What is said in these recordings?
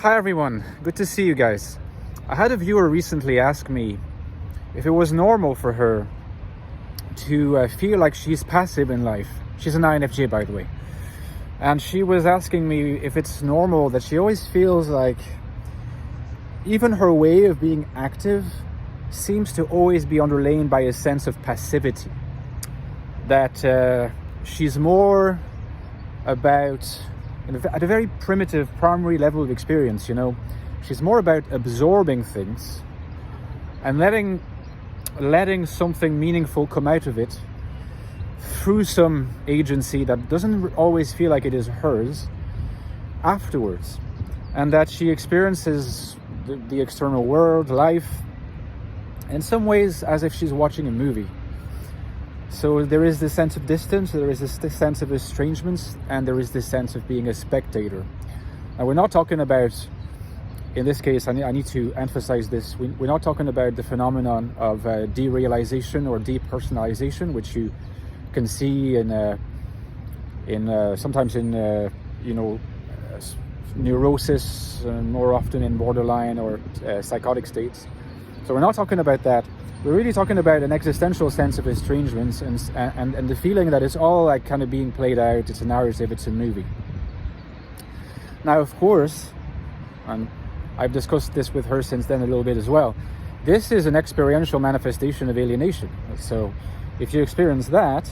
Hi everyone, good to see you guys. I had a viewer recently ask me if it was normal for her to feel like she's passive in life. She's an INFJ, by the way. And she was asking me if it's normal that she always feels like even her way of being active seems to always be underlain by a sense of passivity. That she's more about, at a very primitive primary level of experience, she's more about absorbing things and letting something meaningful come out of it through some agency that doesn't always feel like it is hers afterwards, and that she experiences the external world, life, in some ways as if she's watching a movie. So there is this sense of distance, there is this sense of estrangement, and there is this sense of being a spectator. Now, we're not talking about, in this case, I need to emphasize this, we're not talking about the phenomenon of derealization or depersonalization, which you can see sometimes in neurosis, more often in borderline or psychotic states. So we're not talking about that. We're really talking about an existential sense of estrangement and the feeling that it's all like kind of being played out. It's a narrative, it's a movie. Now, of course, and I've discussed this with her since then a little bit as well, this is an experiential manifestation of alienation. So if you experience that,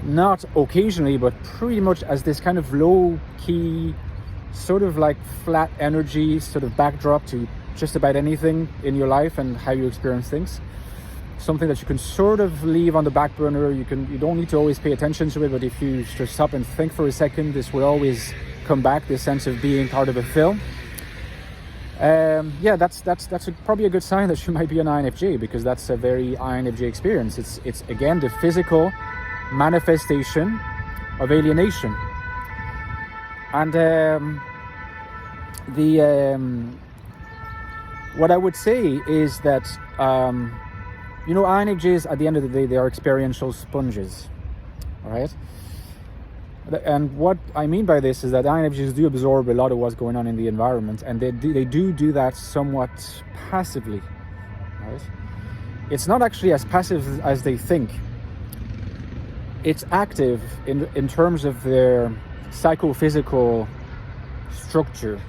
not occasionally, but pretty much as this kind of low-key, sort of like flat energy sort of backdrop to just about anything in your life and how you experience things, something that you can sort of leave on the back burner. You don't need to always pay attention to it, but if you just stop and think for a second, this will always come back, this sense of being part of a film. That's probably a good sign that you might be an INFJ, because that's a very INFJ experience. It's again the physical manifestation of alienation. And what I would say is that INFJs, at the end of the day, they are experiential sponges, all right? And what I mean by this is that INFJs do absorb a lot of what's going on in the environment, and they do that somewhat passively, right? It's not actually as passive as they think. It's active in terms of their psychophysical structure,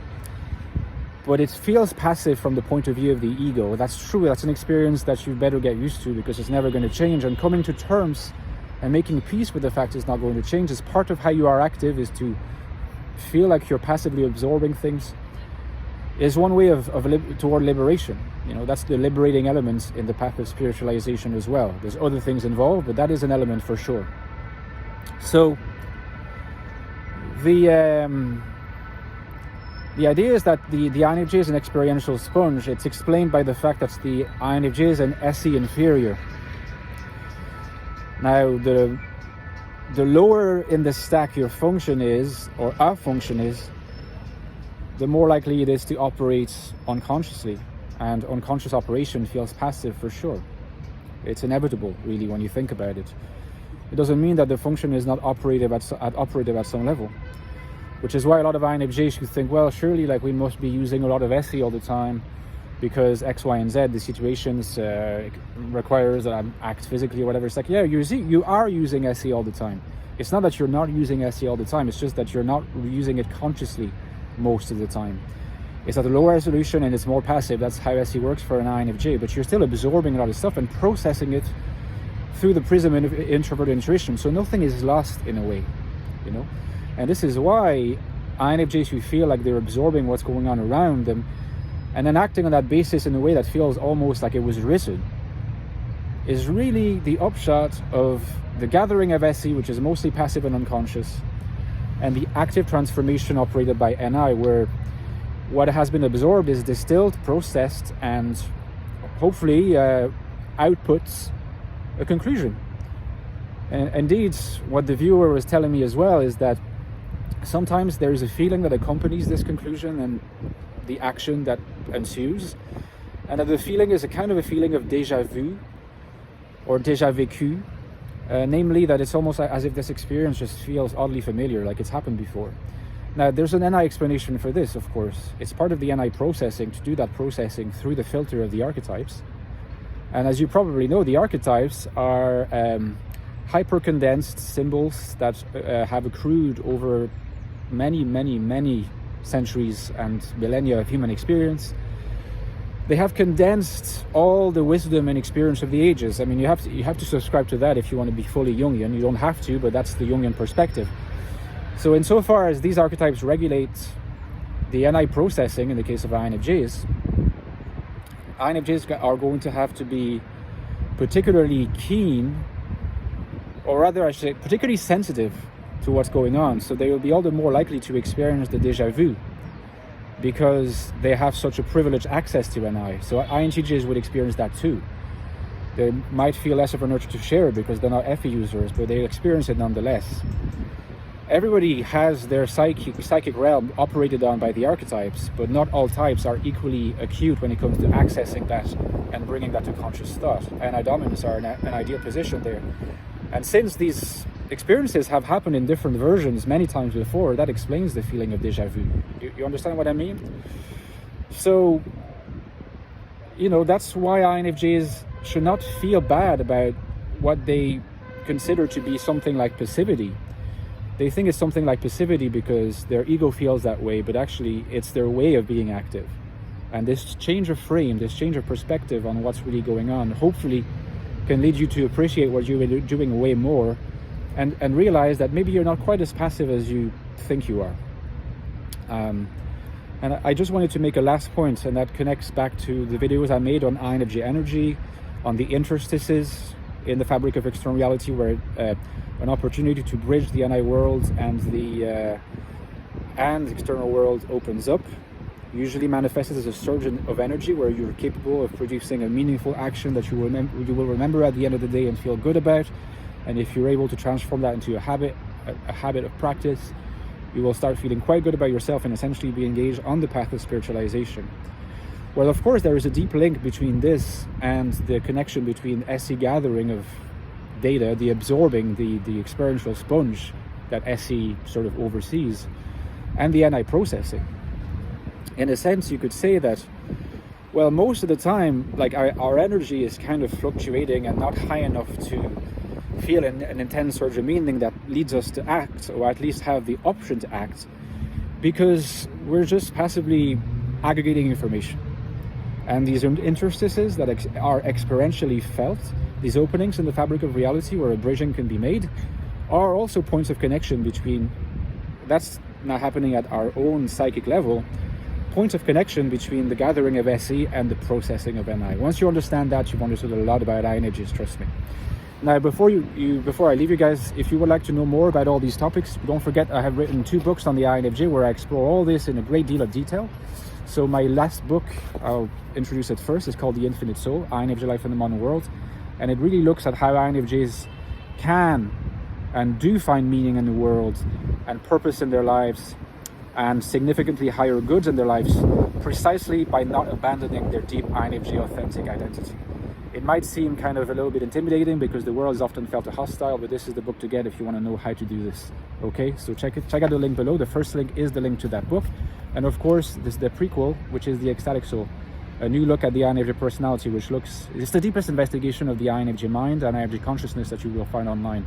but it feels passive from the point of view of the ego. That's true. That's an experience that you better get used to, because it's never going to change. And coming to terms and making peace with the fact it's not going to change is part of how you are active, is to feel like you're passively absorbing things, is one way toward liberation. That's the liberating element in the path of spiritualization as well. There's other things involved, but that is an element for sure. So the idea is that the INFJ is an experiential sponge. It's explained by the fact that the INFJ is an SE inferior. Now, the lower in the stack your function is, or our function is, the more likely it is to operate unconsciously. And unconscious operation feels passive for sure. It's inevitable, really, when you think about it. It doesn't mean that the function is not operative at some level. Which is why a lot of INFJs who think, well, surely we must be using a lot of SE all the time because X, Y, and Z, the situations requires that I act physically or whatever. It's like, yeah, you are using SE all the time. It's not that you're not using SE all the time. It's just that you're not using it consciously most of the time. It's at a lower resolution and it's more passive. That's how SE works for an INFJ. But you're still absorbing a lot of stuff and processing it through the prism of introvert intuition. So nothing is lost in a way, And this is why INFJs who feel like they're absorbing what's going on around them and then acting on that basis in a way that feels almost like it was written is really the upshot of the gathering of SE, which is mostly passive and unconscious, and the active transformation operated by NI, where what has been absorbed is distilled, processed, and hopefully outputs a conclusion. And indeed, what the viewer was telling me as well is that sometimes there is a feeling that accompanies this conclusion and the action that ensues, and that the feeling is a kind of a feeling of déjà vu or déjà vécu, namely that it's almost as if this experience just feels oddly familiar, like it's happened before. Now, there's an NI explanation for this, of course. It's part of the NI processing to do that processing through the filter of the archetypes. And as you probably know, the archetypes are hyper-condensed symbols that have accrued over many centuries and millennia of human experience. They have condensed all the wisdom and experience of the ages. I mean, you have to subscribe to that if you want to be fully Jungian. You don't have to, but that's the Jungian perspective. So insofar as these archetypes regulate the NI processing, in the case of INFJs are going to have to be particularly keen, or rather I should say particularly sensitive to what's going on. So they will be all the more likely to experience the déjà vu because they have such a privileged access to NI. So INTJs would experience that too. They might feel less of an urge to share it because they're not FE users, but they experience it nonetheless. Everybody has their psychic realm operated on by the archetypes, but not all types are equally acute when it comes to accessing that and bringing that to conscious thought. NI dominants are in an ideal position there. And since these experiences have happened in different versions many times before, that explains the feeling of déjà vu. You understand what I mean? So, that's why INFJs should not feel bad about what they consider to be something like passivity. They think it's something like passivity because their ego feels that way, but actually it's their way of being active. And this change of frame, this change of perspective on what's really going on, hopefully can lead you to appreciate what you're doing way more and realize that maybe you're not quite as passive as you think you are. And I just wanted to make a last point, and that connects back to the videos I made on INFJ energy, on the interstices in the fabric of external reality, where an opportunity to bridge the NI world and the external world opens up, usually manifests as a surge of energy where you're capable of producing a meaningful action that you will remember at the end of the day and feel good about. And if you're able to transform that into a habit of practice, you will start feeling quite good about yourself and essentially be engaged on the path of spiritualization. Well, of course, there is a deep link between this and the connection between SE gathering of data, the absorbing, the experiential sponge that SE sort of oversees, and the NI processing. In a sense, you could say that, well, most of the time, like our energy is kind of fluctuating and not high enough to feel an intense surge of meaning that leads us to act, or at least have the option to act, because we're just passively aggregating information. And these interstices that are experientially felt, these openings in the fabric of reality where a bridging can be made, are also points of connection between, that's not happening at our own psychic level, points of connection between the gathering of SE and the processing of NI. Once you understand that, you've understood a lot about INFJs, trust me. Now, before I leave you guys, if you would like to know more about all these topics, don't forget I have written 2 books on the INFJ where I explore all this in a great deal of detail. So my last book, I'll introduce it first, is called The Infinite Soul, INFJ Life in the Modern World. And it really looks at how INFJs can and do find meaning in the world and purpose in their lives and significantly higher goods in their lives precisely by not abandoning their deep INFJ authentic identity. It might seem kind of a little bit intimidating because the world is often felt hostile, but this is the book to get if you want to know how to do this. Okay, so check out the link below. The first link is the link to that book. And of course, this is the prequel, which is The Ecstatic Soul, a new look at the INFJ personality, it's the deepest investigation of the INFJ mind and INFJ consciousness that you will find online.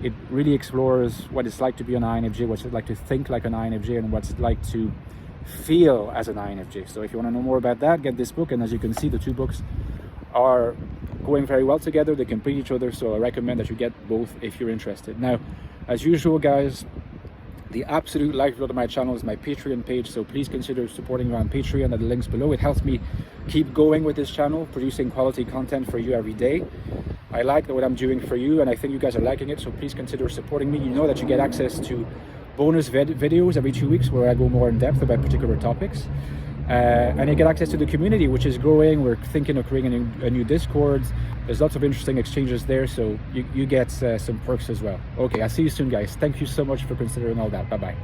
It really explores what it's like to be an INFJ, what it's like to think like an INFJ, and what it's like to feel as an INFJ. So if you want to know more about that, get this book. And as you can see, the 2 books are going very well together. They complete each other, so I recommend that you get both if you're interested. Now, as usual, guys, the absolute lifeblood of my channel is my Patreon page, so please consider supporting me on Patreon at the links below. It helps me keep going with this channel, producing quality content for you every day. I like what I'm doing for you, and I think you guys are liking it, so please consider supporting me. You know that you get access to bonus videos every 2 weeks where I go more in depth about particular topics. And you get access to the community, which is growing. We're thinking of creating a new Discord. There's lots of interesting exchanges there, so you get some perks as well. Okay, I'll see you soon, guys. Thank you so much for considering all that. Bye-bye.